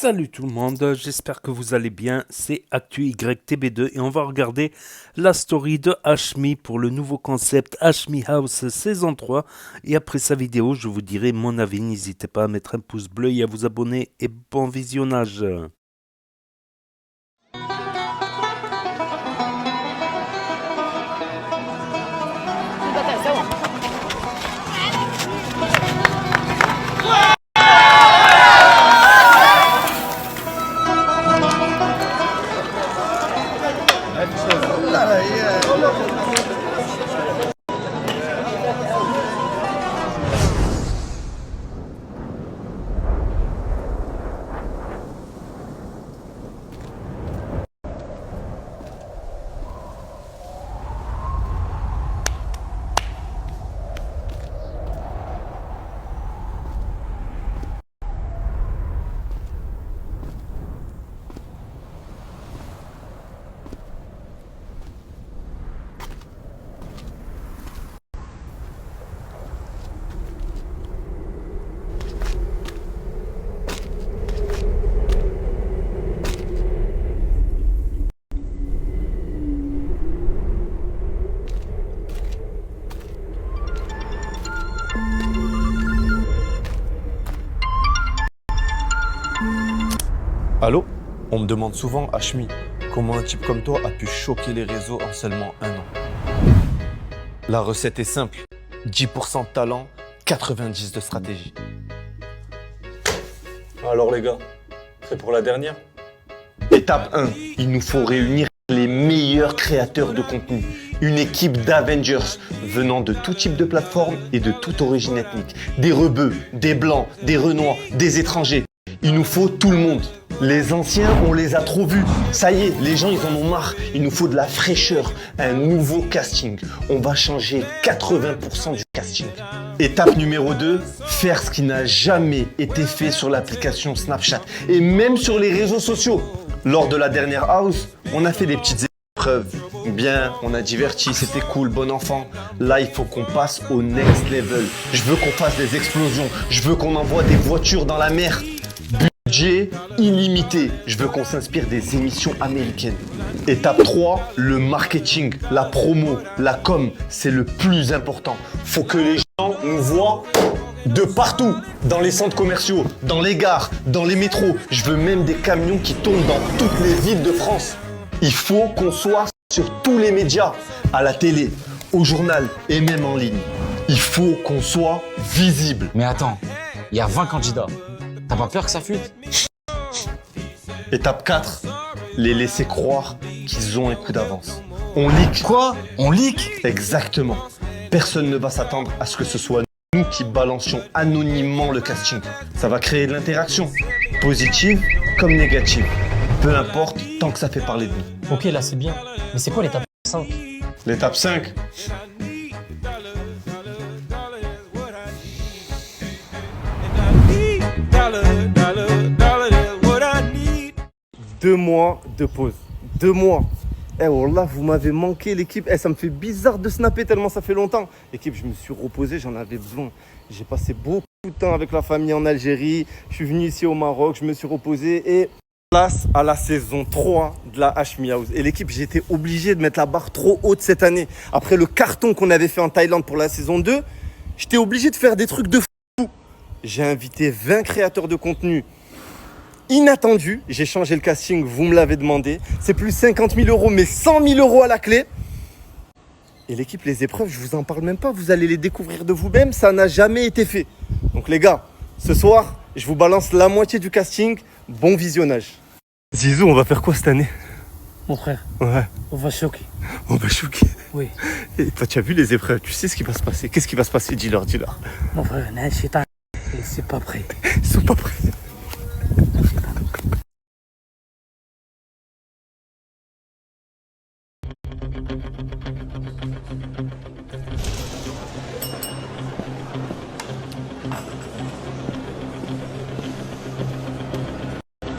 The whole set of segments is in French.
Salut tout le monde, j'espère que vous allez bien, c'est Actu YTB2 et on va regarder la story de Hashmi pour le nouveau concept Hashmi House saison 3 et après sa vidéo je vous dirai mon avis, n'hésitez pas à mettre un pouce bleu et à vous abonner et bon visionnage. Allô? On me demande souvent, Hashmi, comment un type comme toi a pu choquer les réseaux en seulement un an? La recette est simple, 10% de talent, 90 de stratégie. Alors les gars, prêts pour la dernière? Étape 1, il nous faut réunir les meilleurs créateurs de contenu. Une équipe d'Avengers venant de tout type de plateforme et de toute origine ethnique. Des rebeux, des blancs, des renois, des étrangers. Il nous faut tout le monde. Les anciens, on les a trop vus. Ça y est, les gens, ils en ont marre. Il nous faut de la fraîcheur, un nouveau casting. On va changer 80% du casting. Étape numéro 2, faire ce qui n'a jamais été fait sur l'application Snapchat et même sur les réseaux sociaux. Lors de la dernière house, on a fait des petites épreuves. Bien, on a diverti, c'était cool, bon enfant. Là, il faut qu'on passe au next level. Je veux qu'on fasse des explosions. Je veux qu'on envoie des voitures dans la mer. Budget illimité. Je veux qu'on s'inspire des émissions américaines. Étape 3, le marketing, la promo, la com, c'est le plus important. Faut que les gens nous voient de partout, dans les centres commerciaux, dans les gares, dans les métros. Je veux même des camions qui tournent dans toutes les villes de France. Il faut qu'on soit sur tous les médias, à la télé, au journal et même en ligne. Il faut qu'on soit visible. Mais attends, il y a 20 candidats. T'as pas peur que ça fuite? Étape 4, les laisser croire qu'ils ont un coup d'avance. On leak. Quoi? On leak? Exactement. Personne ne va s'attendre à ce que ce soit nous qui balancions anonymement le casting. Ça va créer de l'interaction, positive comme négative. Peu importe, tant que ça fait parler de nous. Ok, là c'est bien. Mais c'est quoi l'étape 5? L'étape 5. Deux mois de pause. 2 mois. Eh wallah, vous m'avez manqué l'équipe. Eh, ça me fait bizarre de snapper tellement ça fait longtemps. L'équipe, je me suis reposé, j'en avais besoin. J'ai passé beaucoup de temps avec la famille en Algérie. Je suis venu ici au Maroc, je me suis reposé et place à la saison 3 de la Hashmi House. Et l'équipe, j'ai été obligé de mettre la barre trop haute cette année. Après le carton qu'on avait fait en Thaïlande pour la saison 2, j'étais obligé de faire des trucs de fou. J'ai invité 20 créateurs de contenu inattendus. J'ai changé le casting, vous me l'avez demandé. C'est plus 50 000 euros, mais 100 000 euros à la clé. Et l'équipe, les épreuves, je vous en parle même pas. Vous allez les découvrir de vous-même. Ça n'a jamais été fait. Donc les gars, ce soir, je vous balance la moitié du casting. Bon visionnage. Zizou, on va faire quoi cette année? Mon frère, Ouais, on va choquer. on va choquer. Oui. Et toi, tu as vu les épreuves, tu sais ce qui va se passer. Qu'est-ce qui va se passer? Dis-leur, dis-leur. Mon frère, c'est pas prêt. Ils sont pas prêts.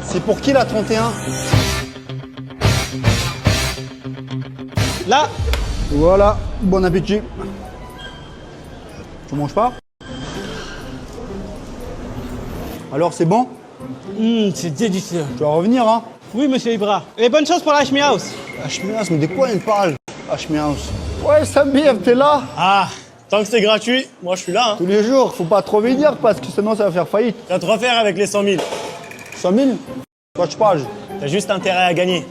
C'est pour qui la 31? Là. Voilà, bon appétit. Tu manges pas? Alors c'est bon? C'est délicieux. Tu vas revenir, hein? Oui, monsieur Ibra. Et bonne chance pour la Hashmi House. Hashmias, mais de quoi il parle? Hashmias. Ouais, Samir, t'es là? Ah, tant que c'est gratuit, moi je suis là. Hein. Tous les jours, faut pas trop venir parce que sinon ça va faire faillite. Tu vas te refaire avec les 100 000. 100 000? Toi, tu parles. T'as juste intérêt à gagner.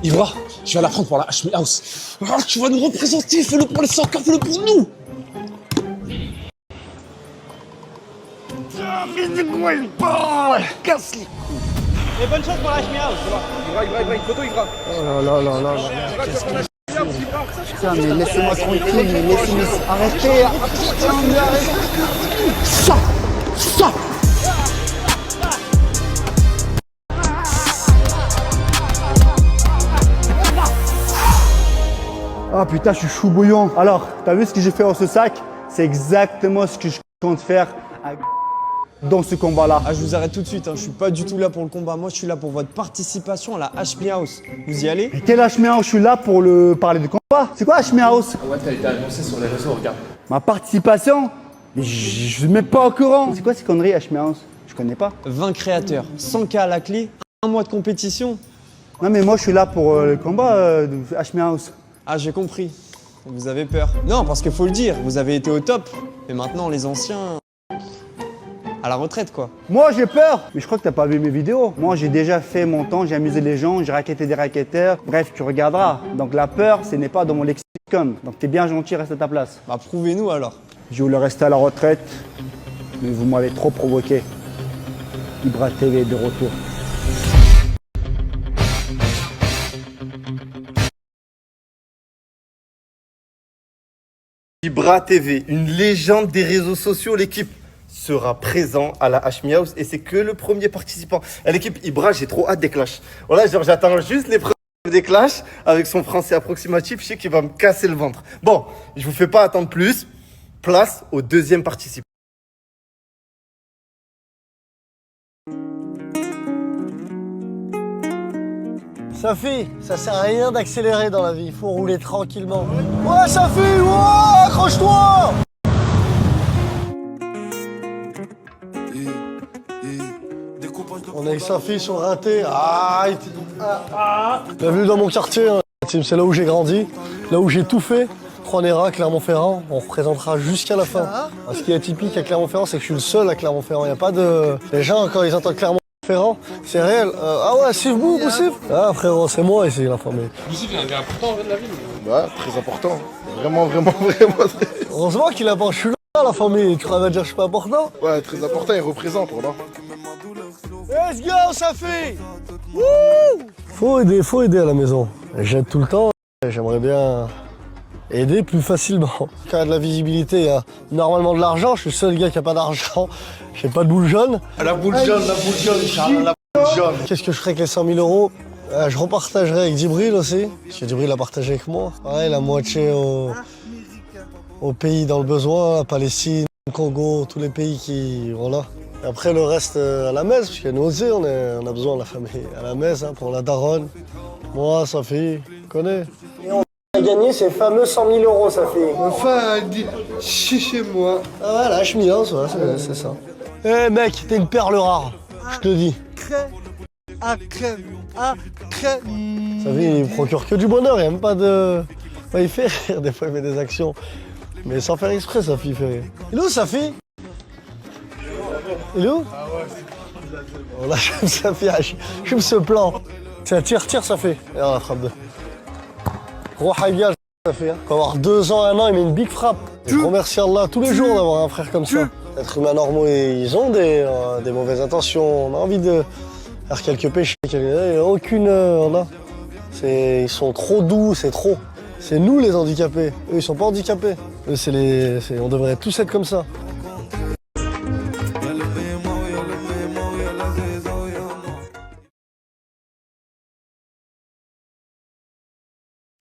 Ivra, tu vas la prendre pour la Hashmi House. Ah, tu vas nous représenter, fais-le pour les 100 K, fais-le pour nous. Mais de quoi il parle? Casse-les. Et bonne chance pour la Hashmi House. Oh là là là là. Qu'est-ce qu'il fait? Putain, mais laissez-moi tranquille, mais laissez-moi arrêter. Putain, mais arrêtez. Ça. Ah putain, je suis chou bouillant. Alors, t'as vu ce que j'ai fait dans ce sac? C'est exactement ce que je compte faire dans ce combat-là. Ah, je vous arrête tout de suite, hein. Je suis pas du tout là pour le combat. Moi, je suis là pour votre participation à la Hashmi House. Vous y allez? Mais quel Hashmi House? Je suis là pour parler de combat. C'est quoi Hashmi House? Ouais, t'as été annoncé sur les réseaux, regarde. Ma participation? Mais je suis même pas au courant. C'est quoi ces conneries Hashmi House? Je connais pas. 20 créateurs, 100 K à la clé, un mois de compétition. Non mais moi je suis là pour le combat de Hashmi House. Ah, j'ai compris. Vous avez peur. Non, parce qu'il faut le dire, vous avez été au top. Mais maintenant, les anciens... à la retraite, quoi. Moi j'ai peur. Mais je crois que t'as pas vu mes vidéos. Moi j'ai déjà fait mon temps, j'ai amusé les gens, j'ai racketté des racketteurs. Bref, tu regarderas. Donc la peur, ce n'est pas dans mon lexicon. Donc t'es bien gentil, reste à ta place. Bah, prouvez-nous alors. Je voulais rester à la retraite, mais vous m'avez trop provoqué. Ibra TV est de retour. Ibra TV, une légende des réseaux sociaux, l'équipe sera présent à la Hashmi House et c'est que le premier participant. Et l'équipe Ibra, j'ai trop hâte des clashs. Voilà, genre j'attends juste les preuves des clashs avec son français approximatif, je sais qu'il va me casser le ventre. Bon, je vous fais pas attendre plus, place au deuxième participant. Safi, ça sert à rien d'accélérer dans la vie, il faut rouler tranquillement. Ouais Safi, ouais, accroche-toi! On est avec Safi sur Raté. Bienvenue dans mon quartier, hein. C'est là où j'ai grandi, là où j'ai tout fait. Croix-Néra, Clermont-Ferrand, on représentera jusqu'à la fin. Ce qui est atypique à Clermont-Ferrand, c'est que je suis le seul à Clermont-Ferrand. Il n'y a pas de... Les gens, quand ils entendent Clermont-Ferrand, c'est réel. Ah ouais, c'est vous, Boussif? Ah frérot, c'est moi ici, l'informé. Boussif, il a un gars important en de la ville. Ouais, très important. Vraiment, vraiment, vraiment très... Heureusement qu'il a pas... Je suis là, la famille. Tu crois dire que je suis pas important? Ouais, très important, il représente, voilà. Let's go, Safi! Wouh! Faut aider à la maison. J'aide tout le temps. J'aimerais bien aider plus facilement. Quand il y a de la visibilité, il y a normalement de l'argent. Je suis le seul gars qui a pas d'argent. J'ai pas de boule jaune. La boule jaune, Charles, la boule jaune. Qu'est-ce que je ferais avec les 100 000 euros? Je repartagerai avec Djibril aussi. Parce que Djibril a partagé avec moi. Pareil, la moitié au pays dans le besoin, la Palestine, le Congo, tous les pays qui... Voilà. Et après, le reste à la messe, parce qu'il y a nous aussi, on a besoin de la famille. À la messe, hein, pour la daronne. Moi, Safi, connais. Et on a gagné ces fameux 100 000 euros, Safi. Enfin, chez moi. Ah ouais, la Hashmi House, ouais, c'est ça. Eh mec, t'es une perle rare, je te dis. Safi, il procure que du bonheur, il n'y a même pas de... Ouais, il fait rire, des fois il fait des actions. Mais sans faire exprès, Safi, il fait rire. Il est où, Safi? Il est où? Oh là, j'aime Safi, j'aime ce plan. Tiens, tire, Safi. Et on la frappe de. Gros haïgage, Safi. Hein. Quand avoir 2 ans, 1 an, il met une big frappe. Je remercie Allah tous les jours d'avoir un frère comme ça. Les êtres humains normaux, ils ont des mauvaises intentions. On a envie de faire quelques péchés. Il n'y a aucune... Ils sont trop doux, c'est trop. C'est nous les handicapés. Eux, ils sont pas handicapés. Eux, on devrait tous être comme ça.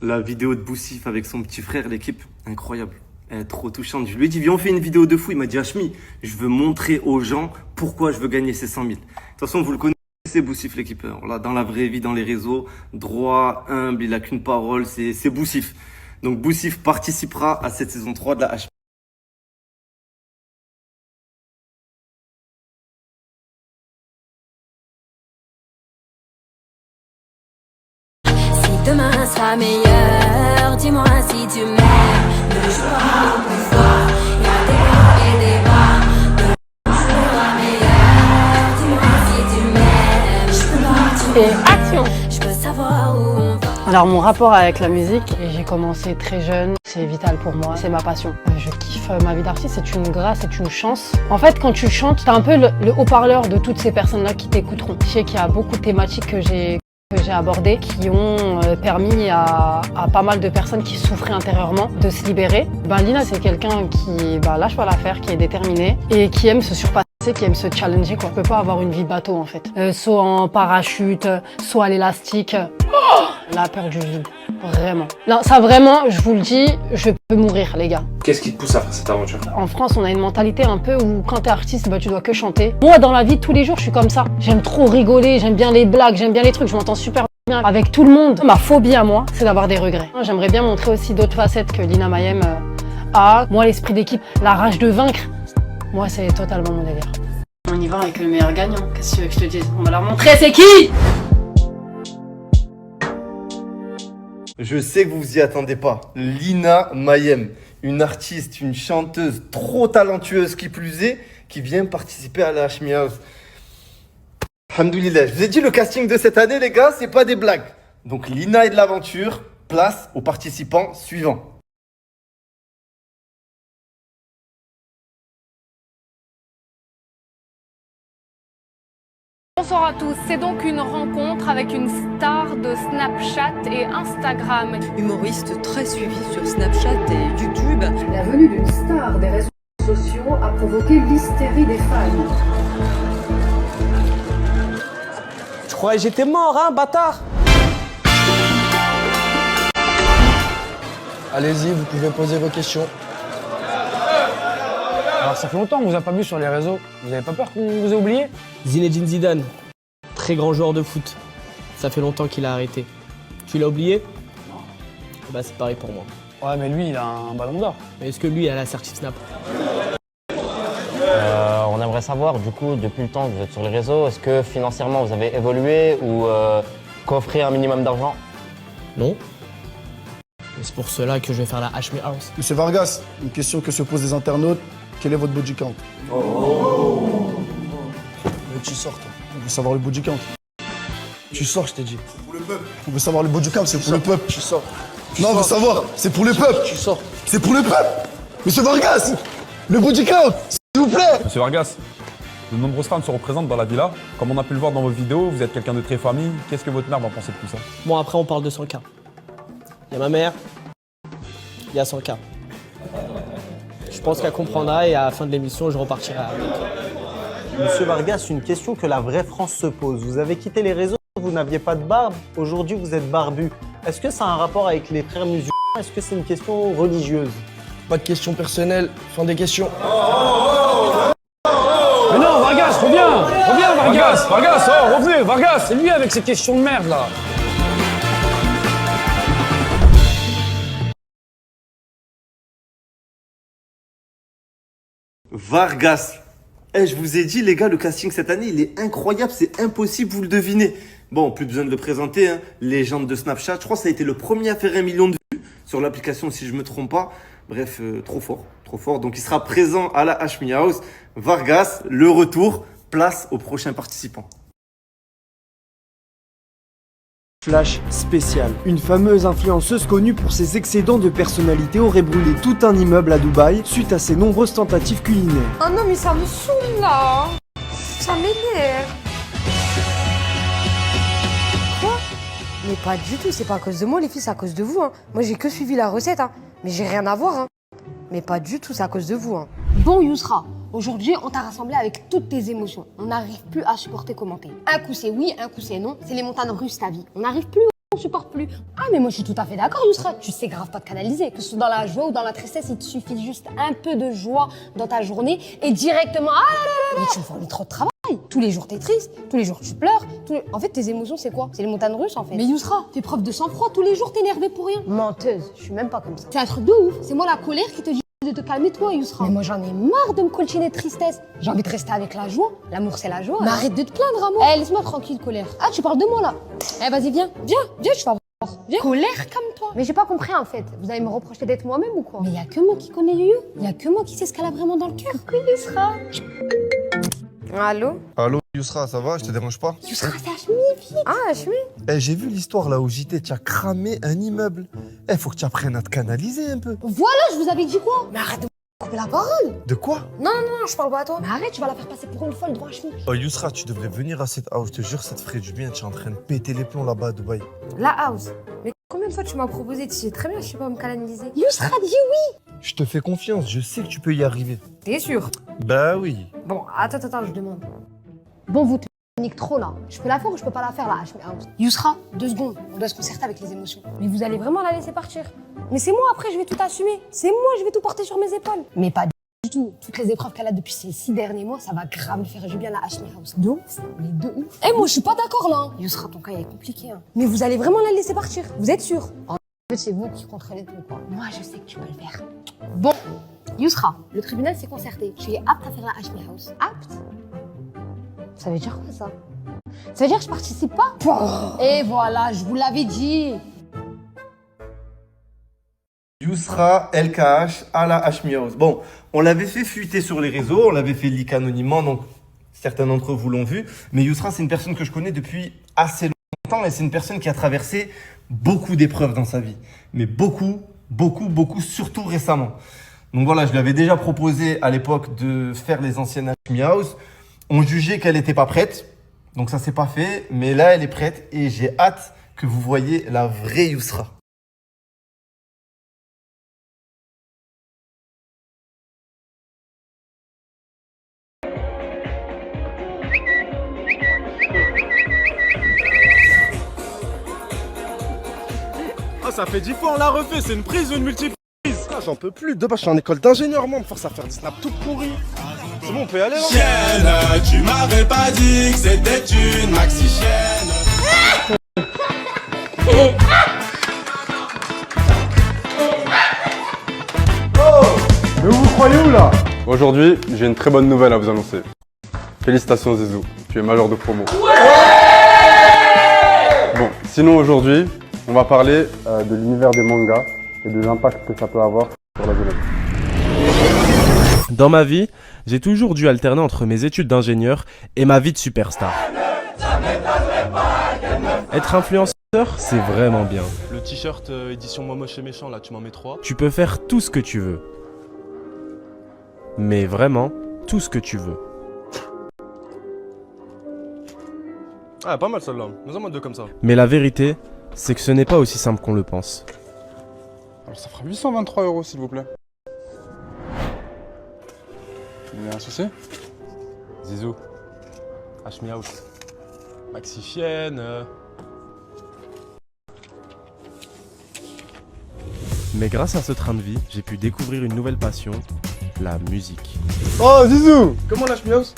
La vidéo de Boussif avec son petit frère, l'équipe, incroyable. Elle est trop touchante. Je lui ai dit, viens, on fait une vidéo de fou. Il m'a dit, Hashmi, je veux montrer aux gens pourquoi je veux gagner ces 100 000. De toute façon, vous le connaissez, Boussif, l'équipe. Là, dans la vraie vie, dans les réseaux, droit, humble, il a qu'une parole, c'est Boussif. Donc, Boussif participera à cette saison 3 de la Hashmi. Demain sera meilleur, dis-moi si tu m'aimes. Ne joue pas au plus fort, y'a des hauts et des bas. Demain sera meilleur, dis-moi si tu m'aimes. Je peux pas Et action! Je veux savoir où on va. Alors mon rapport avec la musique, j'ai commencé très jeune, c'est vital pour moi, c'est ma passion. Je kiffe ma vie d'artiste, c'est une grâce, c'est une chance. En fait, quand tu chantes, t'as un peu le haut-parleur de toutes ces personnes-là qui t'écouteront. Je sais qu'il y a beaucoup de thématiques que j'ai abordées qui ont permis à pas mal de personnes qui souffraient intérieurement de se libérer. Lina, c'est quelqu'un qui lâche pas l'affaire, qui est déterminé et qui aime se surpasser, qui aime se challenger, quoi. On peut pas avoir une vie bateau en fait. Soit en parachute, soit à l'élastique. La peur du vide, vraiment. Non, ça vraiment, je vous le dis, je peux mourir les gars. Qu'est-ce qui te pousse à faire cette aventure? En France, on a une mentalité un peu où quand t'es artiste, tu dois que chanter. Moi, dans la vie, tous les jours, je suis comme ça. J'aime trop rigoler, j'aime bien les blagues, j'aime bien les trucs, je m'entends super bien avec tout le monde. Ma phobie à moi, c'est d'avoir des regrets. J'aimerais bien montrer aussi d'autres facettes que Lina Mayem a. Moi, l'esprit d'équipe, la rage de vaincre, moi, c'est totalement mon délire. On y va avec le meilleur gagnant, qu'est-ce que tu veux que je te dise? On va leur montrer c'est qui. Je sais que vous vous y attendez pas. Lina Mayem, une artiste, une chanteuse trop talentueuse qui plus est, qui vient participer à la Hashmi House. Alhamdoulilah, je vous ai dit le casting de cette année les gars, c'est pas des blagues. Donc Lina est de l'aventure, place aux participants suivants. Bonsoir à tous, c'est donc une rencontre avec une star de Snapchat et Instagram. Humoriste très suivi sur Snapchat et YouTube. La venue d'une star des réseaux sociaux a provoqué l'hystérie des fans. Je croyais que j'étais mort, hein, bâtard! Allez-y, vous pouvez poser vos questions. Alors ça fait longtemps qu'on vous a pas vu sur les réseaux. Vous avez pas peur qu'on vous ait oublié? Zinedine Zidane, très grand joueur de foot. Ça fait longtemps qu'il a arrêté. Tu l'as oublié? Bah c'est pareil pour moi. Ouais mais lui il a un ballon d'or. Mais est-ce que lui a la certif Snap? On aimerait savoir du coup depuis le temps que vous êtes sur les réseaux, est-ce que financièrement vous avez évolué ou qu'offrir un minimum d'argent? Non. Et c'est pour cela que je vais faire la Hashmi House. Monsieur Vargas, une question que se posent les internautes. Quel est votre body count? Mais tu sors, toi. On veut savoir le body count. Tu sors, je t'ai dit. C'est pour le peuple. On veut savoir le body count, c'est pour le peuple. Tu sors. Non, on veut savoir, c'est pour le peuple. Tu sors. C'est pour le peuple. Monsieur Vargas, le body count, s'il vous plaît. Monsieur Vargas, de nombreuses femmes se représentent dans la villa. Comme on a pu le voir dans vos vidéos, vous êtes quelqu'un de très famille. Qu'est-ce que votre mère va penser de tout ça? Bon après on parle de 100K. Il y a ma mère, il y a 100K. Je pense qu'elle comprendra et à la fin de l'émission, je repartirai avec. Monsieur Vargas, une question que la vraie France se pose. Vous avez quitté les réseaux, vous n'aviez pas de barbe. Aujourd'hui, vous êtes barbu. Est-ce que ça a un rapport avec les frères musulmans? Est-ce que c'est une question religieuse? Pas de questions personnelles, fin des questions. Mais non, Vargas, reviens! Reviens, Vargas! Vargas, oh, revenez, Vargas! C'est lui avec ses questions de merde, là! Vargas. Je vous ai dit les gars, le casting cette année, il est incroyable, c'est impossible, vous le devinez. Bon, plus besoin de le présenter, hein. Légende de Snapchat. Je crois que ça a été le premier à faire 1 million de vues sur l'application si je me trompe pas. Bref, trop fort, trop fort. Donc il sera présent à la Hashmi House. Vargas, le retour, place aux prochains participants. Flash spécial. Une fameuse influenceuse connue pour ses excédents de personnalité aurait brûlé tout un immeuble à Dubaï suite à ses nombreuses tentatives culinaires. Oh non mais ça me saoule là. Ça m'énerve. Quoi? Mais pas du tout, c'est pas à cause de moi les filles, c'est à cause de vous. Hein. Moi j'ai que suivi la recette, hein. Mais j'ai rien à voir. Hein. Mais pas du tout, c'est à cause de vous. Hein. Bon Yousra, aujourd'hui on t'a rassemblé avec toutes tes émotions. On n'arrive plus à supporter commenter. Un coup c'est oui, un coup c'est non. C'est les montagnes russes ta vie. On n'arrive plus, on supporte plus. Ah mais moi je suis tout à fait d'accord Yousra. Tu sais grave pas te canaliser. Que ce soit dans la joie ou dans la tristesse, il te suffit juste un peu de joie dans ta journée et directement mais tu me fournis trop de travail. Tous les jours t'es triste, tous les jours tu pleures. En fait tes émotions c'est quoi? C'est les montagnes russes en fait. Mais Yousra, fais preuve de sang-froid. Tous les jours t'es énervée pour rien. Menteuse, je suis même pas comme ça. C'est un truc de ouf. C'est moi la colère qui te dit de te calmer toi Yousra. Mais moi j'en ai marre de me coltiner de tristesse. J'ai envie de rester avec la joie. L'amour c'est la joie. Mais arrête de te plaindre amour. Eh laisse-moi tranquille colère. Ah tu parles de moi là. Eh vas-y viens, tu vas voir. Viens. Colère comme toi. Mais j'ai pas compris en fait. Vous allez me reprocher d'être moi-même ou quoi? Mais y a que moi qui connais Yuyu. Y a que moi qui sais ce qu'elle a vraiment dans le cœur. Coucou Yousra. Allô? Allô, Yousra, ça va? Je te dérange pas? Yousra, c'est Hachmi, vite. Ah, Hachmi? Eh, j'ai vu l'histoire là où JT, tu as cramé un immeuble. Eh, faut que tu apprennes à te canaliser un peu. Voilà, je vous avais dit quoi? Mais arrête de me couper la parole. De quoi? Non, je parle pas à toi. Mais arrête, tu vas la faire passer pour une folle droit Hachmi. Oh, Yousra, tu devrais venir à cette house. Je te jure, ça te ferait du bien. Tu es en train de péter les plombs là-bas à Dubaï. La house. Mais combien de fois tu m'as proposé? Tu sais très bien, je sais pas me canaliser. Yousra, dis oui. Je te fais confiance. Je sais que tu peux y arriver. T'es sûr? Bah oui. Bon, attends, je demande. Bon, vous te nique trop là. Je peux la faire ou je peux pas la faire là, Hachmi House? Yousra, 2 secondes. On doit se concerter avec les émotions. Mais vous allez vraiment la laisser partir? Mais c'est moi après, je vais tout assumer. C'est moi, je vais tout porter sur mes épaules. Mais pas du tout. Toutes les épreuves qu'elle a depuis ces 6 derniers mois, ça va grave lui faire du bien à Hachmi House. De ouf. Mais de ouf. Eh, moi, je suis pas d'accord là. Yousra, ton cas il est compliqué. Hein. Mais vous allez vraiment la laisser partir? Vous êtes sûr? En fait, c'est vous qui contrôlez tout, quoi. Moi, je sais que tu peux le faire. Bon, Yousra, le tribunal s'est concerté. Tu es apte à faire la Hachmi House. Apte? Ça veut dire quoi ça? Ça veut dire que je participe pas? Et voilà, je vous l'avais dit. Yousra LKH à la Hachmi House. Bon, on l'avait fait fuiter sur les réseaux, on l'avait fait leak anonymement, donc certains d'entre vous l'ont vu. Mais Yousra, c'est une personne que je connais depuis assez longtemps et c'est une personne qui a traversé beaucoup d'épreuves dans sa vie. Mais beaucoup, surtout récemment. Donc voilà, je lui avais déjà proposé à l'époque de faire les anciennes Hachmi House. On jugeait qu'elle n'était pas prête, donc ça s'est pas fait. Mais là, elle est prête et j'ai hâte que vous voyez la vraie Yousra. Ah, ça fait 10 fois on l'a refait, c'est une prise ou une multiprise? Ah, j'en peux plus. De base, je suis en école d'ingénieur, moi, me force à faire des snaps tout pourris. C'est bon, on peut y aller, là? Chienne, tu m'avais pas dit que c'était une maxi chienne. Mais vous croyez où là? Aujourd'hui, j'ai une très bonne nouvelle à vous annoncer. Félicitations Zizou, tu es major de promo. Bon, sinon aujourd'hui, on va parler de l'univers des mangas et de l'impact que ça peut avoir sur la jeunesse. Dans ma vie, j'ai toujours dû alterner entre mes études d'ingénieur et ma vie de superstar. Être influenceur, c'est vraiment bien. Le t-shirt édition moi moche et méchant, là, tu m'en mets 3. Tu peux faire tout ce que tu veux. Mais vraiment, tout ce que tu veux. Ah, pas mal celle-là. Nous en moins 2 comme ça. Mais la vérité, c'est que ce n'est pas aussi simple qu'on le pense. Alors ça fera 823 € s'il vous plaît. Il y a un souci? Zizou, Hachmi House, maxi chienne. Mais grâce à ce train de vie, j'ai pu découvrir une nouvelle passion, la musique. Oh Zizou! Comment la Hachmi House?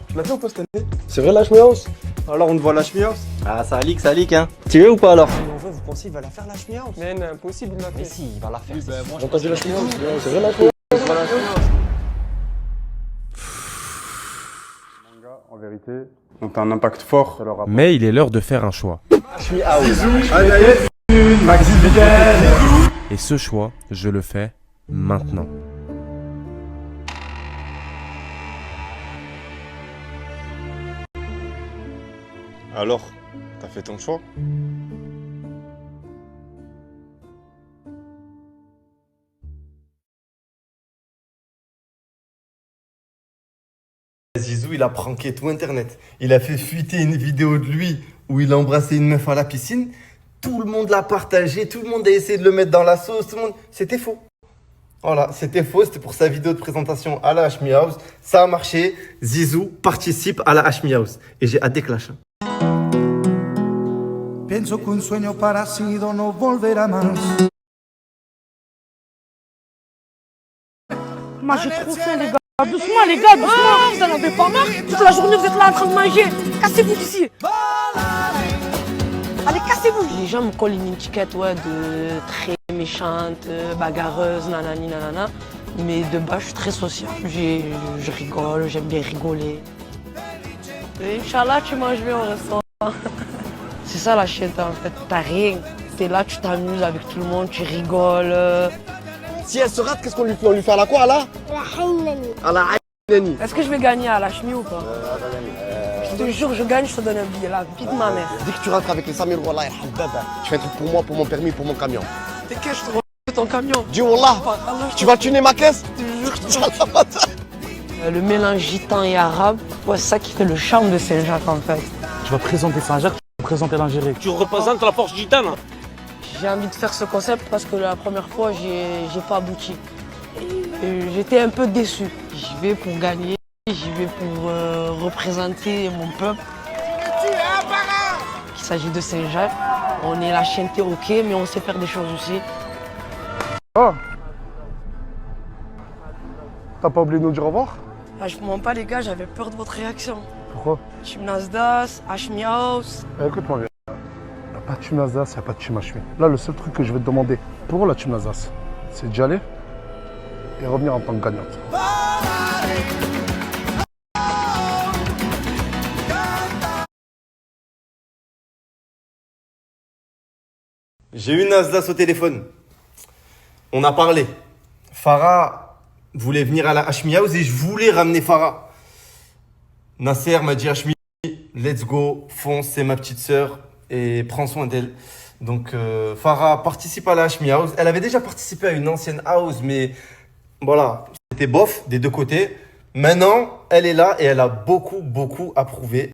Tu l'as fait ou pas cette année? C'est vrai la Hachmi House? Alors on te voit la Hachmi House? Ah, ça leak hein. Tu veux ou pas alors? En vrai, vous pensez il va la faire la Hachmi House? Mais impossible, il l'a fait. Mais si, il va la faire. Oui, bah, moi, j'ai entendu la Hachmi House. C'est vrai la Hachmi House? En vérité, ont un impact fort sur leur rapport. Mais il est l'heure de faire un choix. Hachmi House. Maxi Weekend. Et ce choix, je le fais maintenant. Alors, t'as fait ton choix? Zizou, il a pranké tout internet. Il a fait fuiter une vidéo de lui où il a embrassé une meuf à la piscine. Tout le monde l'a partagé, tout le monde a essayé de le mettre dans la sauce, tout le monde... C'était faux. Voilà, c'était faux, c'était pour sa vidéo de présentation à la Hachmi House. Ça a marché, Zizou participe à la Hachmi House. Et j'ai hâte des clashs. Pienso que un sueño parecido no volverá más. Moi, j'ai trop faim, les gars. Doucement, les gars, doucement. Vous en avez pas marre? Toute la journée, vous êtes là en train de manger. Cassez-vous d'ici. Allez, cassez-vous. Les gens me collent une étiquette de très méchante, bagarreuse, nanani, nanana. Mais de bas, je suis très sociable. Je rigole, j'aime bien rigoler. Et Inch'Allah, tu manges bien au restaurant. C'est ça la chienne, en fait. T'as rien. T'es là, tu t'amuses avec tout le monde, tu rigoles. Si elle se rate, qu'est-ce qu'on lui fait? On lui fait à la quoi, là? À la haïnani. Est-ce que je vais gagner à la chemie ou pas? Je te jure, je gagne, je te donne un billet, la vie de ma mère. Dès que tu rentres avec les 100 000 wallah, tu fais un truc pour moi, pour mon permis, pour mon camion. T'es que je te remets ton camion. Dis wallah, tu vas tuner ma caisse? Je te jure. Le mélange gitan et arabe, ouais, c'est ça qui fait le charme de Saint-Jacques en fait. Tu vas présenter Saint-Jacques, tu vas présenter l'Algérie. Tu représentes la force gitane. J'ai envie de faire ce concept parce que la première fois, j'ai pas abouti. J'étais un peu déçu. J'y vais pour gagner, j'y vais pour représenter mon peuple. Il s'agit de Saint-Jacques. On est la chienneté, ok, mais on sait faire des choses aussi. Oh. T'as pas oublié de nous dire au revoir? Ah, je vous mens pas les gars, j'avais peur de votre réaction. Pourquoi? Chimnazdas, Hashmi House. Écoute-moi bien. Y'a pas de Chimnazas, y'a pas de Chimashmi. Là, le seul truc que je vais te demander pour la Chimnazas, c'est d'y aller et revenir en tant que gagnante. J'ai eu Nasdas au téléphone. On a parlé. Farah voulait venir à la Hashmi House et je voulais ramener Farah. Nasser m'a dit Hashmi, let's go, fonce, c'est ma petite sœur et prends soin d'elle. Donc Farah participe à la Hashmi House. Elle avait déjà participé à une ancienne house, mais voilà, c'était bof des deux côtés. Maintenant, elle est là et elle a beaucoup approuvé.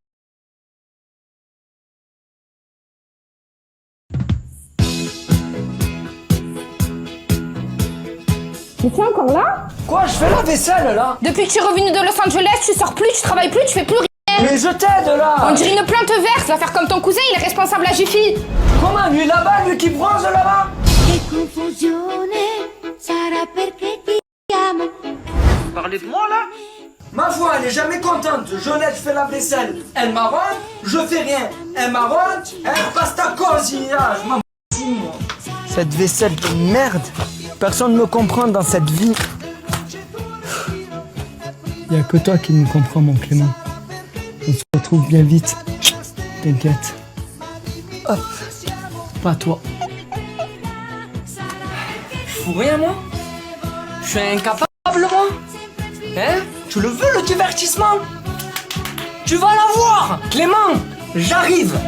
Mais tu es encore là? Quoi? Je fais la vaisselle là. Depuis que tu es revenu de Los Angeles, tu sors plus, tu travailles plus, tu fais plus rien. Mais je t'aide là. On dirait une plante verte, va faire comme ton cousin, il est responsable à Jiffy. Comment? Lui là-bas, lui qui bronze là-bas. Vous parlez de moi là? Ma foi, elle est jamais contente. Je l'aide, je fais la vaisselle. Elle m'arronde, je fais rien. Elle m'arronde, elle passe ta cosilla. Je m'en fous moi. Cette vaisselle de merde. Personne ne me comprend dans cette vie. Il n'y a que toi qui me comprends, mon Clément. On se retrouve bien vite. T'inquiète. Hop. Pas toi. Je fous rien, moi. Je suis incapable, moi. Hein? Tu le veux, le divertissement? Tu vas l'avoir, Clément. J'arrive.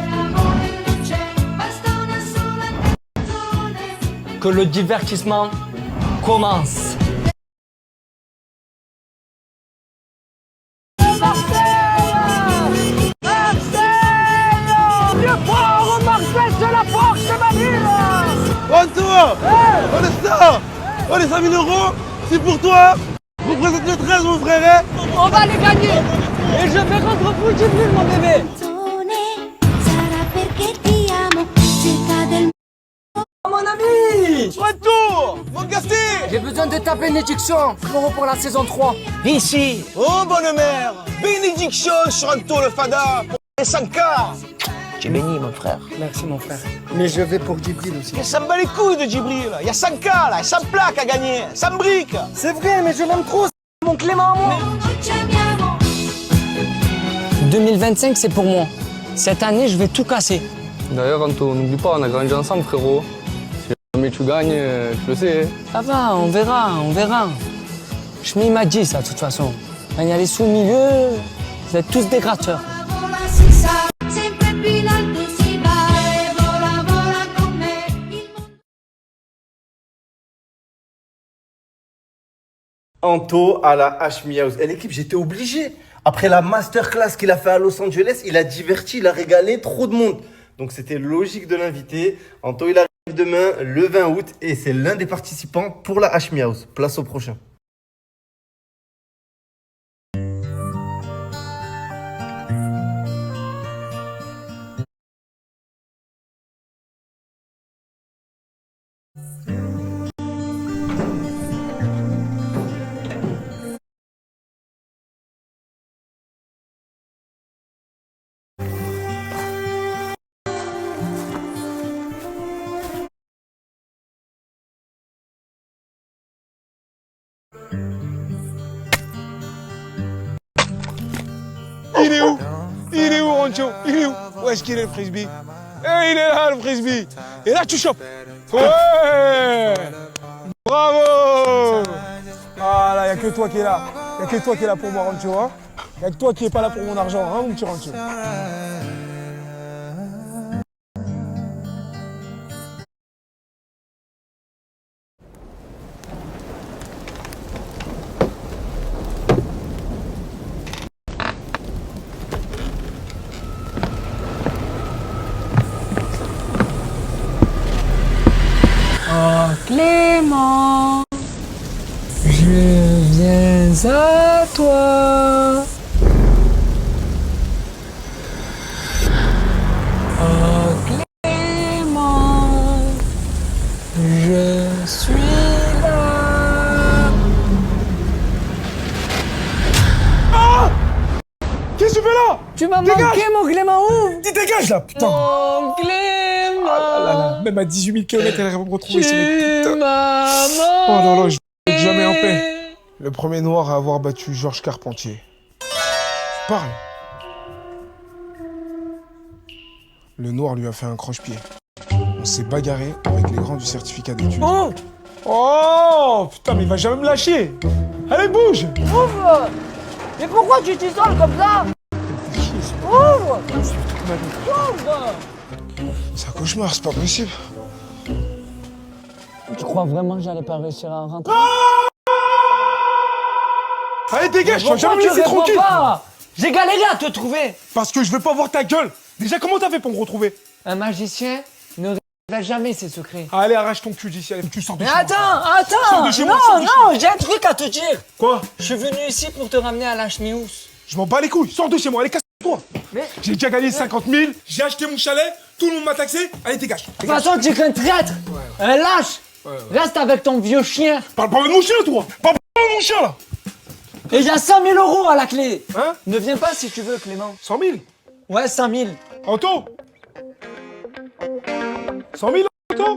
Que le divertissement commence. Retour! On est ça! On est 5000 €! C'est pour toi! Vous présentez le 13, mon frère! On va les gagner! Et je vais rendre vous Djibril, mon bébé! Mon ami! Retour! Mon gasté! J'ai besoin de ta bénédiction pour la saison 3. Ici! Oh, bonne mère! Bénédiction sur un tour le fada! Pour les 5K! Tu es béni, mon frère. Merci, mon frère. Mais je vais pour Djibril aussi. Mais ça me bat les couilles de Djibril! Il y a 5K là! 100 plaques à gagner! 100 briques! C'est vrai, mais je l'aime trop, mon Clément, moi! 2025, c'est pour moi. Cette année, je vais tout casser. D'ailleurs, Anto, n'oublie pas, on a grandi ensemble, frérot. Si jamais tu gagnes, tu le sais. Ça va, on verra, on verra. Chemi m'a dit ça, de toute façon. Quand il y a les sous au milieu, vous êtes tous des gratteurs. Anto à la Hashmi House. Et l'équipe, j'étais obligé. Après la masterclass qu'il a fait à Los Angeles, il a diverti, il a régalé trop de monde. Donc c'était logique de l'inviter. Anto, il arrive demain, le 20 août, et c'est l'un des participants pour la Hashmi House. Place au prochain. Il est où? Il est où, Rancho? Il est où? Où est-ce qu'il est, le frisbee? Et il est là, le frisbee. Et là, tu chopes. Ouais. Bravo. Ah là, y'a que toi qui est là. Y'a que toi qui est là pour moi, Rancho. Hein. Y'a que toi qui est pas là pour mon argent, hein, mon petit Rancho. Oh Clément, je viens à toi. Oh Clément, je suis là. Ah! Qu'est-ce que tu fais là? Tu m'as manqué mon Clément, où? Tu dégages là, putain! Mon Clément! Ah là là, même à 18 000 km, elle va me retrouver, c'est mes putains. Maman! Oh là là, je vais être jamais en paix. Le premier noir à avoir battu Georges Carpentier. Parle. Le noir lui a fait un croche-pied. On s'est bagarré avec les grands du certificat d'études. Oh! Oh! Putain, mais il va jamais me lâcher! Allez, bouge! Ouvre! Mais pourquoi tu t'isoles comme ça? Ouvre! Ouvre! C'est un cauchemar, c'est pas possible. Tu crois vraiment que j'allais pas réussir à rentrer? Allez, dégage, tu vas jamais me laisser tranquille! J'ai galéré à te trouver! Parce que je veux pas voir ta gueule! Déjà, comment t'as fait pour me retrouver? Un magicien ne révèle jamais ses secrets. Allez, arrache ton cul d'ici, allez, tu sors de Mais chez moi. attends! Sors de chez moi, Non, sors de chez non, j'ai un truc à te dire! Quoi? Je suis venu ici pour te ramener à l'Hmious. Je m'en bats les couilles, sors de chez moi, allez, casse-toi! Mais... J'ai déjà gagné 50 000, j'ai acheté mon chalet, tout le monde m'a taxé, allez, dégage! De toute façon, tu es qu'un traître! Un lâche! Reste avec ton vieux chien! Parle pas de mon chien, toi! Parle pas de mon chien, là! Et il y a 100 000 € à la clé! Hein? Ne viens pas si tu veux, Clément. 100 000? Ouais, 100 000. Anto? 100 000, Anto?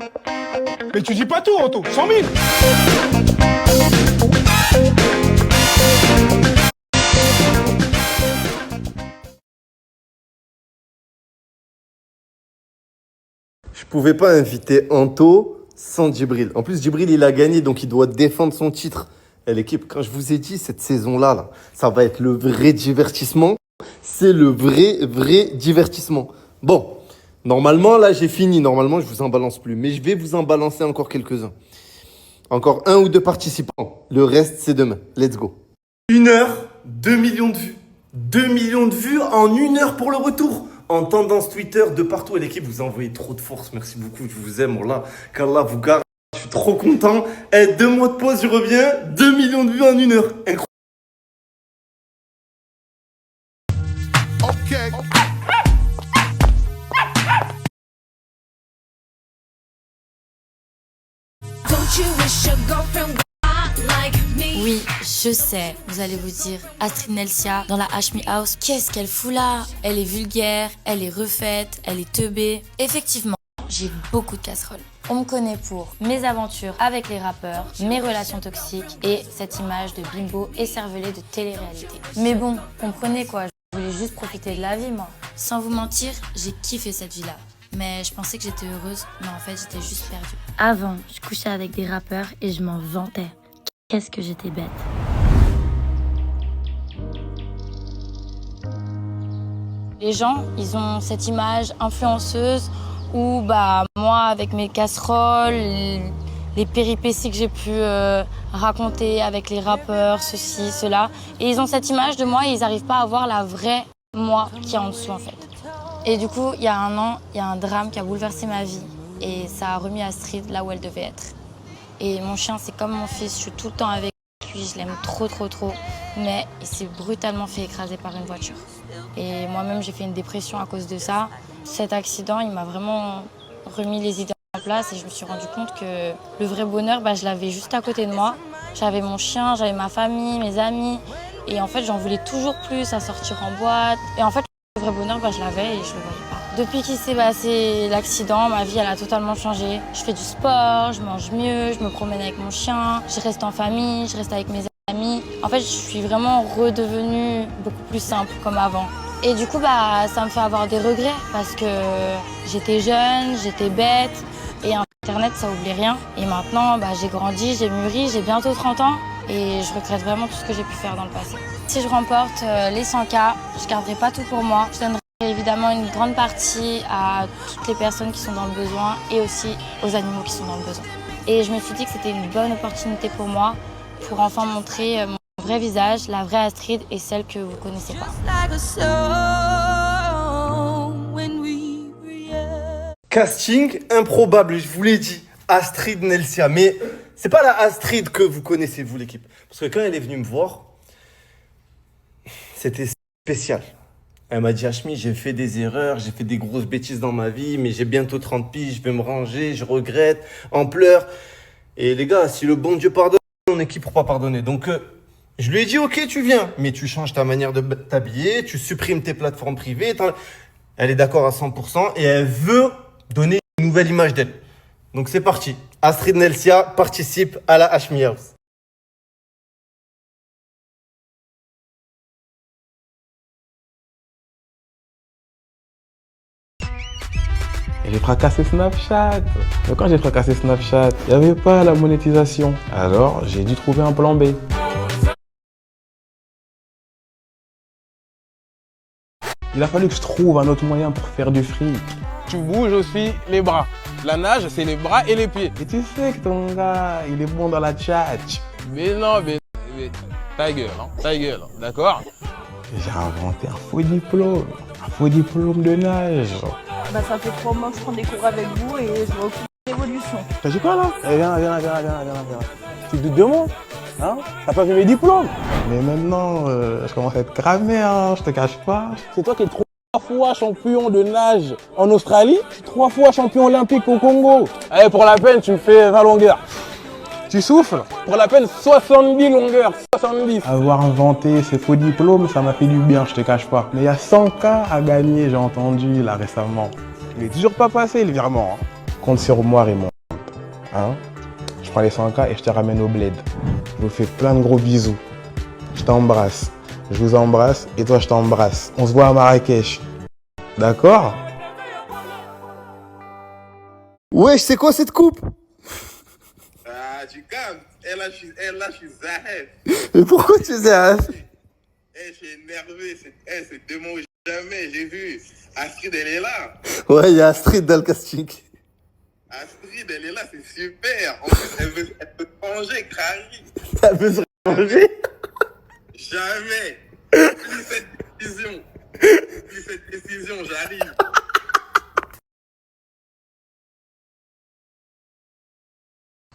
Mais tu dis pas tout, Anto! 100 000! Je pouvais pas inviter Anto sans Djibril. En plus, Djibril, il a gagné, donc il doit défendre son titre. Et l'équipe, quand je vous ai dit, cette saison-là, là, ça va être le vrai divertissement. C'est le vrai divertissement. Bon, normalement, là, j'ai fini. Normalement, je vous en balance plus. Mais je vais vous en balancer encore quelques-uns. Encore 1 ou 2 participants. Le reste, c'est demain. Let's go. 1 heure, 2 millions de vues. 2 millions de vues en 1 heure pour le retour. En tendance Twitter, de partout. Et l'équipe, vous envoyez trop de force. Merci beaucoup, je vous aime. Wallah, qu'Allah vous garde. Je suis trop content. Et 2 mois de pause, je reviens. 2 millions de vues en 1 heure. Incroyable. Oui, je sais, vous allez vous dire, Astrid Nelsia, dans la Hmious, qu'est-ce qu'elle fout là? Elle est vulgaire, elle est refaite, elle est teubée. Effectivement, j'ai beaucoup de casseroles. On me connaît pour mes aventures avec les rappeurs, mes relations toxiques et cette image de bimbo écervelée de télé-réalité. Mais bon, comprenez quoi, je voulais juste profiter de la vie, moi. Sans vous mentir, j'ai kiffé cette vie-là. Mais je pensais que j'étais heureuse, mais en fait, j'étais juste perdue. Avant, je couchais avec des rappeurs et je m'en vantais. Qu'est-ce que j'étais bête. Les gens, ils ont cette image influenceuse où bah moi, avec mes casseroles, les péripéties que j'ai pu raconter avec les rappeurs, ceci, cela, et ils ont cette image de moi et ils n'arrivent pas à voir la vraie moi qui est en dessous en fait. Et du coup, il y a 1 an, il y a un drame qui a bouleversé ma vie et ça a remis Astrid là où elle devait être. Et mon chien, c'est comme mon fils, je suis tout le temps avec lui, je l'aime trop, mais il s'est brutalement fait écraser par une voiture. Et moi-même, j'ai fait une dépression à cause de ça. Cet accident, il m'a vraiment remis les idées en place et je me suis rendu compte que le vrai bonheur, bah, je l'avais juste à côté de moi. J'avais mon chien, j'avais ma famille, mes amis, et en fait, j'en voulais toujours plus à sortir en boîte. Et en fait, le vrai bonheur, bah, je l'avais et je le voyais pas. Depuis qu'il s'est passé l'accident, ma vie elle a totalement changé. Je fais du sport, je mange mieux, je me promène avec mon chien, je reste en famille, je reste avec mes amis. En fait, je suis vraiment redevenue beaucoup plus simple comme avant. Et du coup, bah, ça me fait avoir des regrets parce que j'étais jeune, j'étais bête et Internet, ça oublie rien. Et maintenant, bah, j'ai grandi, j'ai mûri, j'ai bientôt 30 ans et je regrette vraiment tout ce que j'ai pu faire dans le passé. Si je remporte les 100K, je garderai pas tout pour moi. Je donnerai évidemment une grande partie à toutes les personnes qui sont dans le besoin et aussi aux animaux qui sont dans le besoin. Et je me suis dit que c'était une bonne opportunité pour moi pour enfin montrer mon vrai visage, la vraie Astrid et celle que vous connaissez pas. Casting improbable, je vous l'ai dit. Astrid Nelsia. Mais c'est pas la Astrid que vous connaissez, vous, l'équipe. Parce que quand elle est venue me voir, c'était spécial. Elle m'a dit, Hachmi, j'ai fait des erreurs, j'ai fait des grosses bêtises dans ma vie, mais j'ai bientôt 30 piges, je vais me ranger, je regrette, en pleurs. Et les gars, si le bon Dieu pardonne, on est qui pour pas pardonner? Donc, je lui ai dit, ok, tu viens, mais tu changes ta manière de t'habiller, tu supprimes tes plateformes privées. Elle est d'accord à 100% et elle veut donner une nouvelle image d'elle. Donc, c'est parti. Astrid Nelsia participe à la Hachmi House. J'ai fracassé Snapchat. Mais quand j'ai fracassé Snapchat, il n'y avait pas la monétisation. Alors, j'ai dû trouver un plan B. Il a fallu que je trouve un autre moyen pour faire du fric. Tu bouges aussi les bras. La nage, c'est les bras et les pieds. Et tu sais que ton gars, il est bon dans la tchatch. Mais non, mais ta gueule, d'accord? J'ai inventé un faux diplôme de nage. Bah ça fait 3 mois que je prends des cours avec vous et je vois aucune évolution. T'as dit quoi là? Viens. Tu te doutes de moi? Hein? T'as pas vu mes diplômes? Mais maintenant, je commence à être cramé, hein, je te cache pas. C'est toi qui es 3 fois champion de nage en Australie, 3 fois champion olympique au Congo. Allez, pour la peine, tu me fais 20 longueurs. Tu souffles? Pour la peine, 70 longueurs, 70. Avoir inventé ces faux diplômes, ça m'a fait du bien, je te cache pas. Mais il y a 100K à gagner, j'ai entendu là récemment. Il est toujours pas passé le virement. Hein. Compte sur moi, Raymond. Hein? Je prends les 100K et je te ramène au bled. Je vous fais plein de gros bisous. Je t'embrasse. Je vous embrasse et toi je t'embrasse. On se voit à Marrakech. D'accord? Wesh, c'est quoi cette coupe? Ah, tu calmes. Elle, là, je suis Zahef. Mais pourquoi tu es Zahef? Je suis énervé. C'est 2 mots jamais. J'ai vu. Astrid, elle est là. Ouais, il y a Astrid dans le casting. Astrid, elle est là, c'est super. En plus, elle veut se manger, Crary. Elle veut se manger? Jamais. Plus cette décision, j'arrive.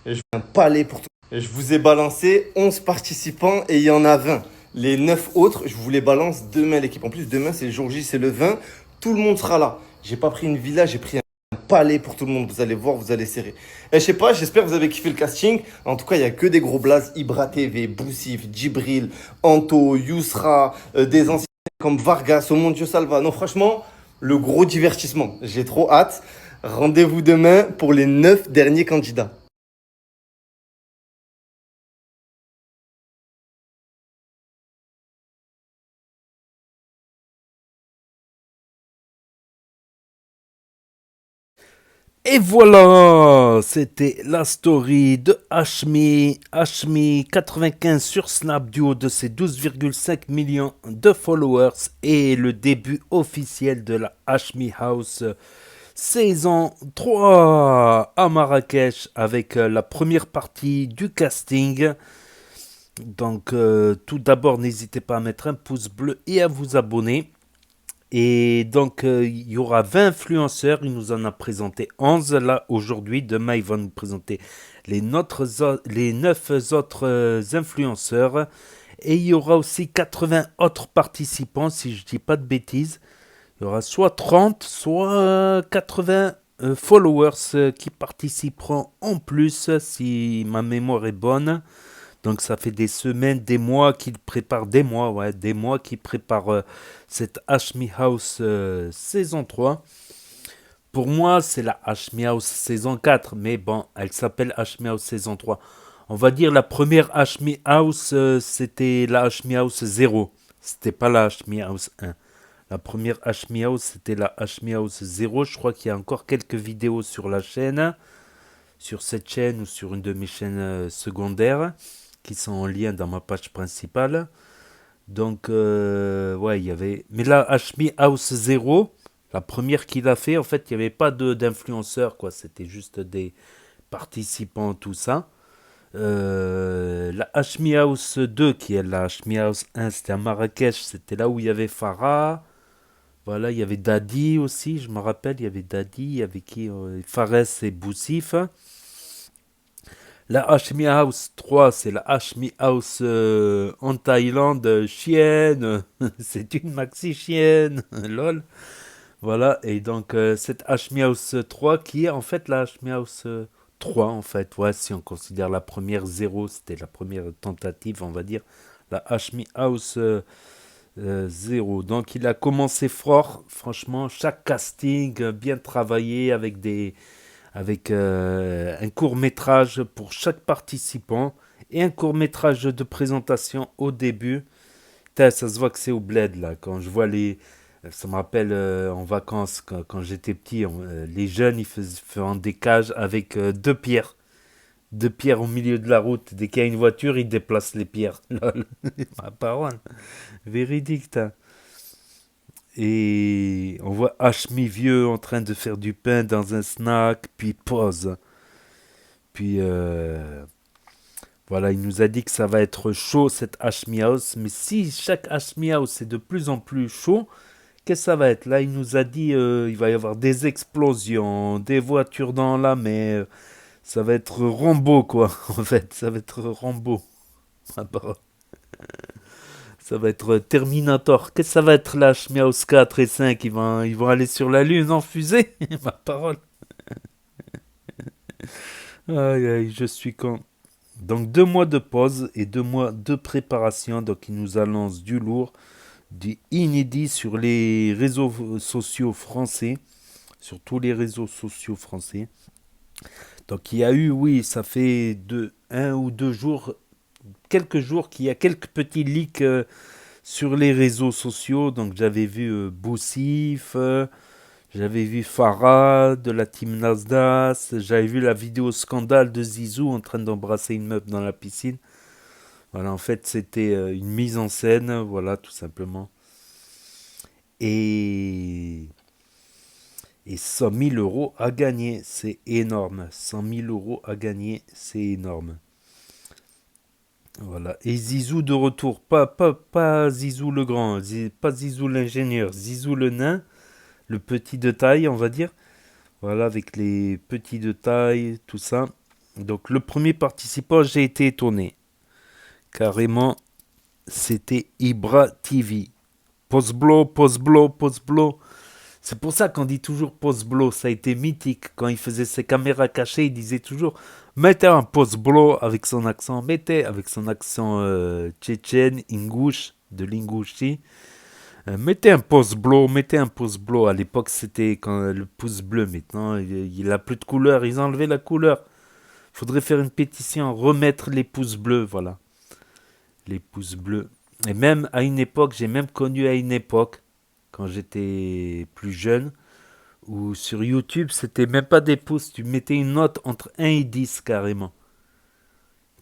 Et je fais un palais pour tout. Et je vous ai balancé 11 participants et il y en a 20. Les 9 autres, je vous les balance demain, l'équipe. En plus, demain, c'est le jour J, c'est le 20. Tout le monde sera là. J'ai pas pris une villa, j'ai pris un palais pour tout le monde. Vous allez voir, vous allez serrer. Et je sais pas, j'espère que vous avez kiffé le casting. En tout cas, il n'y a que des gros blazes. Ibra TV, Boussif, Djibril, Anto, Yousra, des anciens comme Vargas, oh mon Dieu Salva. Non, franchement, le gros divertissement. J'ai trop hâte. Rendez-vous demain pour les 9 derniers candidats. Et voilà, c'était la story de Hachmi. Hachmi 95 sur Snap du haut de ses 12,5 millions de followers et le début officiel de la Hachmi House saison 3 à Marrakech avec la première partie du casting. Donc tout d'abord, n'hésitez pas à mettre un pouce bleu et à vous abonner. Et donc, il y aura 20 influenceurs. Il nous en a présenté 11 là aujourd'hui. Demain, il va nous présenter les 9 autres influenceurs. Et il y aura aussi 80 autres participants, si je ne dis pas de bêtises. Il y aura soit 30, soit 80 followers qui participeront en plus, si ma mémoire est bonne. Donc ça fait des semaines, des mois qu'ils préparent, des mois qu'ils préparent cette Hachmi House saison 3. Pour moi, c'est la Hachmi House saison 4, mais bon, elle s'appelle Hachmi House saison 3. On va dire la première Hachmi House, c'était la Hachmi House 0. C'était pas la Hachmi House 1. La première Hashmi House, c'était la Hashmi House 0. Je crois qu'il y a encore quelques vidéos sur la chaîne, sur cette chaîne ou sur une de mes chaînes secondaires, qui sont en lien dans ma page principale. Donc, ouais, il y avait... Mais la Hashmi House 0, la première qu'il a fait, en fait, il n'y avait pas d'influenceurs, quoi. C'était juste des participants, tout ça. La Hashmi House 2, qui est la Hashmi House 1, c'était à Marrakech. C'était là où il y avait Farah. Voilà, il y avait Dadi aussi, je me rappelle. Il y avait Dadi, il y avait qui Fares et Boussif. La Hashmi House 3, c'est la Hashmi House en Thaïlande, chienne. C'est une maxi chienne, lol. Voilà, et donc cette Hashmi House 3 qui est en fait la Hashmi House 3, en fait. Ouais, si on considère la première 0, c'était la première tentative, on va dire. La Hashmi House 0. Donc il a commencé fort, franchement, chaque casting bien travaillé avec un court-métrage pour chaque participant et un court-métrage de présentation au début. Putain, ça se voit que c'est au bled, là. Quand je vois les... Ça me rappelle en vacances, quand j'étais petit, les jeunes, ils faisaient des cages avec deux pierres. Deux pierres au milieu de la route. Dès qu'il y a une voiture, ils déplacent les pierres. Lol. Ma parole. Véridique, t'as. Et on voit Hashmi vieux en train de faire du pain dans un snack, puis pause. Puis voilà, il nous a dit que ça va être chaud cette Hashmi House. Mais si chaque Hashmi House est de plus en plus chaud, qu'est-ce que ça va être? Là, il nous a dit il va y avoir des explosions, des voitures dans la mer. Ça va être Rambo, quoi, en fait. Ça va être Rambo. Ma parole. Ça va être Terminator. Qu'est-ce que ça va être là, Hashmi House 4 et 5? Ils vont aller sur la Lune en fusée. Ma parole. Aïe, aïe, je suis con. Donc 2 mois de pause et 2 mois de préparation. Donc il nous annonce du lourd, du inédit sur les réseaux sociaux français. Sur tous les réseaux sociaux français. Donc il y a eu, oui, ça fait 1 ou 2 jours, quelques jours qu'il y a quelques petits leaks sur les réseaux sociaux. Donc j'avais vu Boussif, j'avais vu Farah de la team Nasdaq, j'avais vu la vidéo scandale de Zizou en train d'embrasser une meuf dans la piscine. Voilà, en fait c'était une mise en scène, voilà, tout simplement. Et 100 000 € à gagner, c'est énorme. 100 000 € à gagner, c'est énorme. Voilà. Et Zizou de retour. Pas Zizou le grand, pas Zizou l'ingénieur. Zizou le nain, le petit de taille, on va dire. Voilà, avec les petits de taille, tout ça. Donc le premier participant, j'ai été étonné. Carrément, c'était Ibra TV. Post-blow. C'est pour ça qu'on dit toujours post-blow, ça a été mythique. Quand il faisait ses caméras cachées, il disait toujours « Mettez un post-blow » avec son accent, avec son accent tchétchène, ingouche, de l'ingouchi. Mettez un post-blow. À l'époque, c'était quand le pouce bleu. Maintenant, il n'a plus de couleur, ils ont enlevé la couleur. Faudrait faire une pétition, remettre les pouces bleus, voilà. Les pouces bleus. Et même à une époque, j'ai même connu à une époque, quand j'étais plus jeune, où sur YouTube, c'était même pas des pouces, tu mettais une note entre 1 et 10 carrément.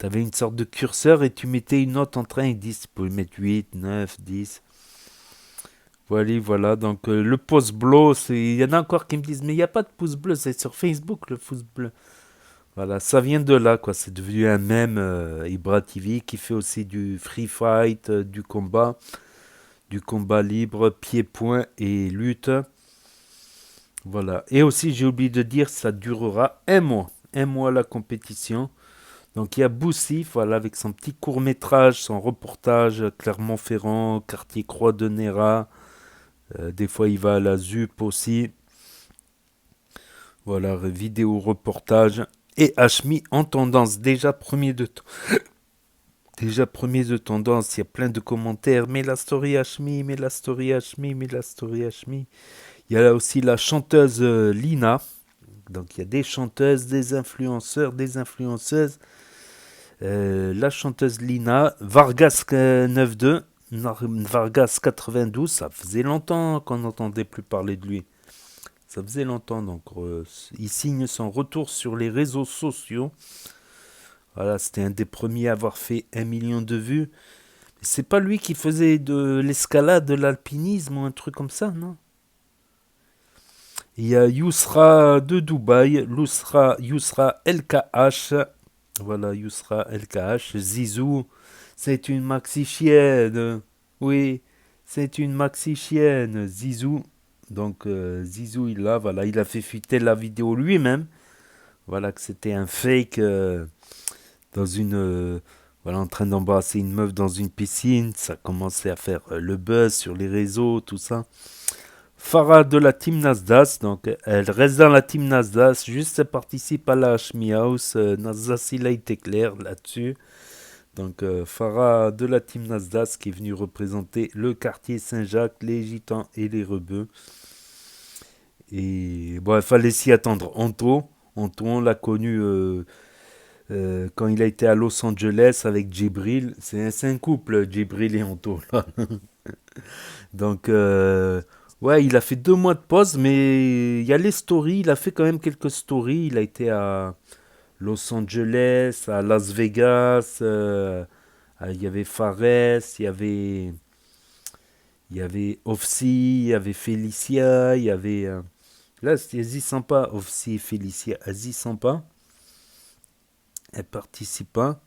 Tu avais une sorte de curseur et tu mettais une note entre 1 et 10. Tu pouvais mettre 8, 9, 10. Voilà. Donc le pouce bleu, il y en a encore qui me disent, mais il n'y a pas de pouce bleu, c'est sur Facebook le pouce bleu. Voilà, ça vient de là, quoi. C'est devenu un mème, Ibra TV, qui fait aussi du free fight, du combat libre, pied-point et lutte. Voilà. Et aussi, j'ai oublié de dire, ça durera 1 mois. 1 mois la compétition. Donc, il y a Boussif, voilà, avec son petit court-métrage, son reportage, Clermont-Ferrand, quartier Croix de Néra. Des fois, il va à la ZUP aussi. Voilà, vidéo reportage. Et Hashmi en tendance, déjà premier de tendance, il y a plein de commentaires. Mais la story Hashmi. Il y a là aussi la chanteuse Lina. Donc il y a des chanteuses, des influenceurs, des influenceuses. La chanteuse Lina, Vargas 92, Vargas 92, ça faisait longtemps qu'on n'entendait plus parler de lui. Ça faisait longtemps, donc il signe son retour sur les réseaux sociaux. Voilà, c'était un des premiers à avoir fait 1 million de vues. C'est pas lui qui faisait de l'escalade, de l'alpinisme ou un truc comme ça, non? Il y a Yousra de Dubaï, Yousra LKH. Voilà, Yousra LKH. Zizou, c'est une maxi chienne. Oui, c'est une maxi chienne. Zizou. Donc, Zizou, il a fait fuiter la vidéo lui-même. Voilà, que c'était un fake dans une. Voilà, en train d'embrasser une meuf dans une piscine. Ça commençait à faire le buzz sur les réseaux, tout ça. Farah de la team Nasdaq, donc elle reste dans la team Nasdaq, juste elle participe à la Hashmi House. Nasdaq, il a été clair là-dessus. Donc Farah de la team Nasdaq qui est venue représenter le quartier Saint-Jacques, les Gitans et les Rebeux. Et bon, il fallait s'y attendre. Anto, on l'a connu quand il a été à Los Angeles avec Djibril. C'est un couple, Djibril et Anto. Donc, ouais, il a fait 2 mois de pause, mais il y a les stories. Il a fait quand même quelques stories. Il a été à Los Angeles, à Las Vegas. Il y avait Fares, il y avait Ofsi, il y avait Félicia, il y avait... là, c'était Aziz Sampa, Ofsi et Félicia. Aziz Sampa, elle participe pas.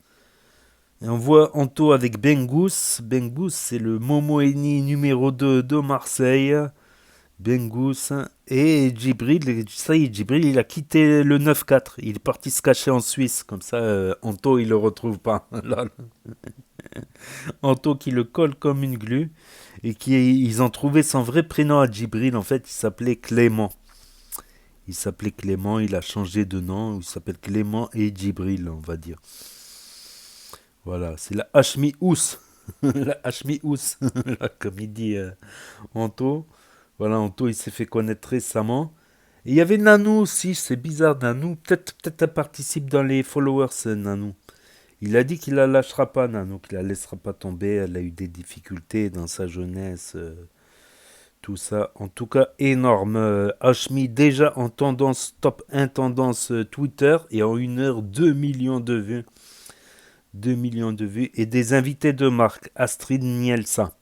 Et on voit Anto avec Bengous. Bengous, c'est le Momoeni numéro 2 de Marseille. Bengous. Et Djibril, ça y est, Djibril, il a quitté le 9-4. Il est parti se cacher en Suisse. Comme ça, Anto, il le retrouve pas. Anto qui le colle comme une glu. Et ils ont trouvé son vrai prénom à Djibril. En fait, il s'appelait Clément. Il a changé de nom. Il s'appelle Clément et Djibril, on va dire. Voilà, c'est la Hashmi Ous. La Hashmi Ous, comme il dit Anto. Voilà, Anto, il s'est fait connaître récemment. Et il y avait Nanou aussi, c'est bizarre, Nanou. Peut-être elle participe dans les followers, Nanou. Il a dit qu'il la lâchera pas, Nanou, qu'il la laissera pas tomber. Elle a eu des difficultés dans sa jeunesse. Tout ça, en tout cas, énorme. Hashmi, déjà en tendance, top 1 tendance Twitter. Et en 1 heure, 2 millions de vues. 2 millions de vues. Et des invités de marque. Astrid Nielsa.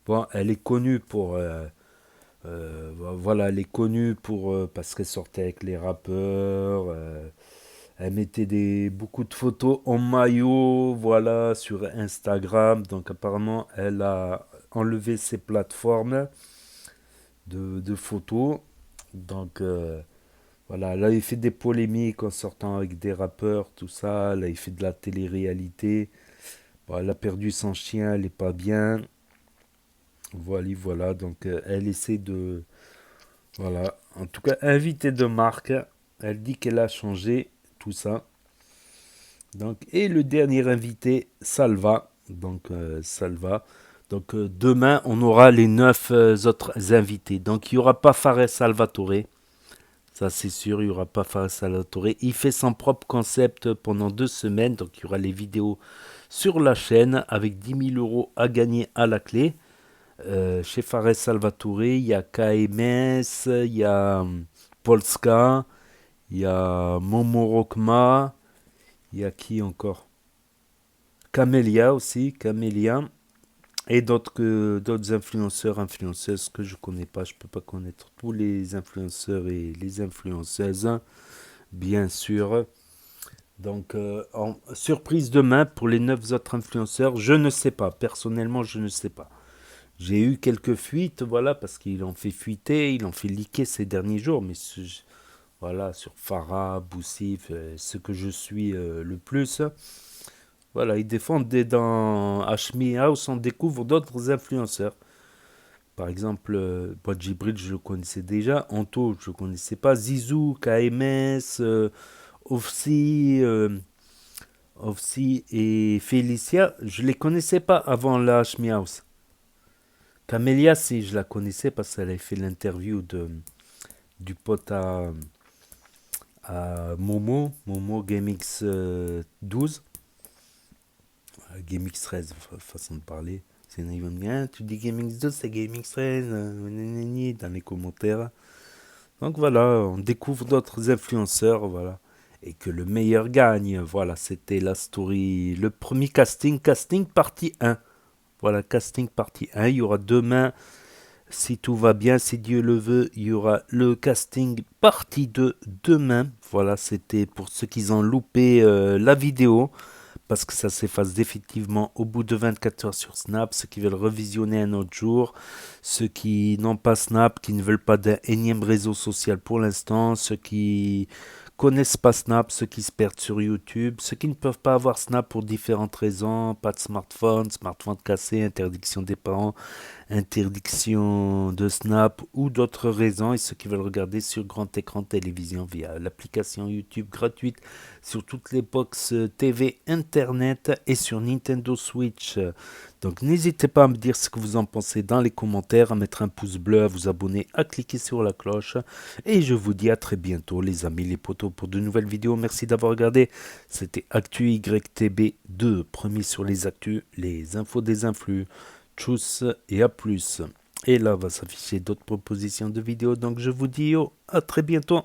Bon, elle est connue pour... voilà, elle est connue pour parce qu'elle sortait avec les rappeurs. Elle mettait beaucoup de photos en maillot, voilà, sur Instagram. Donc apparemment, elle a enlevé ses plateformes de photos. Donc voilà, elle avait fait des polémiques en sortant avec des rappeurs, tout ça. Elle avait fait de la télé-réalité. Bon, elle a perdu son chien, elle n'est pas bien. Voilà, donc elle essaie de... Voilà, en tout cas, invitée de marque. Elle dit qu'elle a changé, tout ça. Donc, et le dernier invité, Salva. Donc, Salva. Donc, demain, on aura les 9 autres invités. Donc, il n'y aura pas Fares Salvatore. Ça, c'est sûr, il n'y aura pas Fares Salvatore. Il fait son propre concept pendant 2 semaines. Donc, il y aura les vidéos sur la chaîne avec 10 000 euros à gagner à la clé. Chez Fares Salvatore, il y a KMS, il y a Polska, il y a Momorokma, il y a qui encore? Camélia aussi, Camélia, et d'autres influenceuses que je connais pas. Je peux pas connaître tous les influenceurs et les influenceuses, bien sûr. Donc, surprise demain pour les 9 autres influenceurs, je ne sais pas. Personnellement, je ne sais pas. J'ai eu quelques fuites, voilà, parce qu'ils l'ont fait fuiter, ils l'ont fait leaker ces derniers jours, mais voilà, sur Farah, Boussif, ce que je suis le plus. Voilà, ils défendent dans Hashmi House, on découvre d'autres influenceurs. Par exemple, Djibril, je le connaissais déjà, Anto, je ne connaissais pas, Zizou, KMS, Ofsi et Félicia, je ne les connaissais pas avant la Hashmi House. Camélia, si je la connaissais parce qu'elle avait fait l'interview du pote à Momo GameX 12, GameX 13, façon de parler. Ils vont me dire, ah, tu dis Gaming 12, c'est Gaming 13, dans les commentaires. Donc voilà, on découvre d'autres influenceurs, voilà. Et que le meilleur gagne. Voilà, c'était la story. Le premier casting partie 1. Voilà, casting partie 1. Il y aura demain, si tout va bien, si Dieu le veut, il y aura le casting partie 2 demain. Voilà, c'était pour ceux qui ont loupé la vidéo. Parce que ça s'efface définitivement au bout de 24 heures sur Snap. Ceux qui veulent revisionner un autre jour. Ceux qui n'ont pas Snap, qui ne veulent pas d'un énième réseau social pour l'instant. Ceux qui connaissent pas Snap, ceux qui se perdent sur YouTube, ceux qui ne peuvent pas avoir Snap pour différentes raisons, pas de smartphone cassé, interdiction des parents, interdiction de Snap ou d'autres raisons, et ceux qui veulent regarder sur grand écran télévision via l'application YouTube gratuite sur toutes les box TV Internet et sur Nintendo Switch. Donc n'hésitez pas à me dire ce que vous en pensez dans les commentaires, à mettre un pouce bleu, à vous abonner, à cliquer sur la cloche. Et je vous dis à très bientôt les amis, les potos, pour de nouvelles vidéos. Merci d'avoir regardé. C'était Actu YTB2, premier sur les actus, les infos des influx. Tchuss et à plus. Et là va s'afficher d'autres propositions de vidéos. Donc je vous dis à très bientôt.